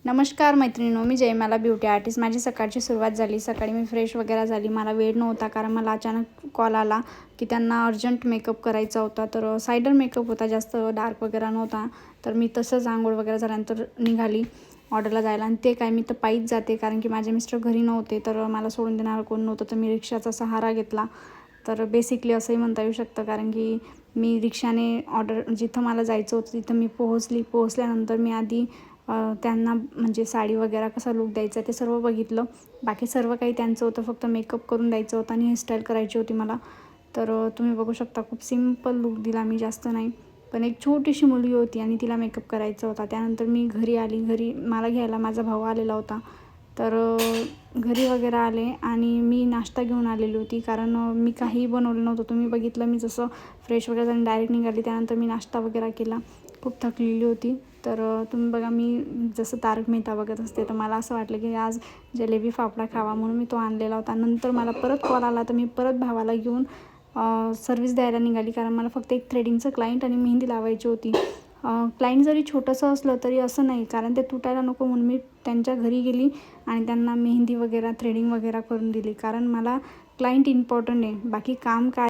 नमस्कार मैत्रिणींनो, मी Jaymala beauty artist. माझी सकाळची सुरुवात झाली. सकाळी मी फ्रेश वगैरे झाली. मला वेळ नव्हता कारण मला अचानक कॉल आला की त्यांना अर्जंट मेकअप करायचा होता. तर सायडर मेकअप होता, जास्त डार्क वगैरे नव्हता. तर मी तसंच आंघोळ वगैरे झाल्यानंतर निघाली ऑर्डरला जायला. आणि ते काय, मी तर पायीच जाते कारण की माझे मिस्टर घरी नव्हते. तर मला सोडून देणारं कोण नव्हतं, तर मी रिक्षाचा सहारा घेतला. तर बेसिकली असंही म्हणता येऊ शकतं कारण की मी रिक्षाने जिथं मला जायचं होतं तिथं मी पोहोचल्यानंतर मी आधी त्यांना म्हणजे साडी वगैरे कसा लूक द्यायचा ते सर्व बघितलं. बाकी सर्व काही त्यांचं होतं, फक्त मेकअप करून द्यायचं होतं आणि हेअरस्टाईल करायची होती मला. तर तुम्ही बघू शकता खूप सिम्पल लूक दिला मी, जास्त नाही. पण एक छोटीशी मुलगी होती आणि तिला मेकअप करायचा होता. त्यानंतर मी घरी आली. घरी मला घ्यायला माझा भाऊ आलेला होता. तर घरी वगैरे आले आणि मी नाश्ता घेऊन आलेली होती कारण मी काहीही बनवलं नव्हतं. तुम्ही बघितलं मी जसं फ्रेश वगैरे झाली डायरेक्ट निघाली. त्यानंतर मी नाश्ता वगैरे केला. खूप थकलेली होती. तर तुम्ही बघा, मी जसं तारक मेहता बघत असते तर मला असं वाटलं की आज जलेबी फाफडा खावा, म्हणून मी तो आणलेला होता. नंतर मला परत कॉल आला तर मी परत भावाला घेऊन सर्विस द्यायला निघाली कारण मला फक्त एक थ्रेडिंगचं क्लायंट आणि मेहंदी लावायची होती. क्लायंट जरी छोटंसं असलं तरी असं नाही, कारण ते तुटायला नको म्हणून मी त्यांच्या घरी गेली आणि त्यांना मेहंदी वगैरे थ्रेडिंग वगैरे करून दिली. कारण मला क्लायंट इम्पॉर्टंट आहे, बाकी काम काय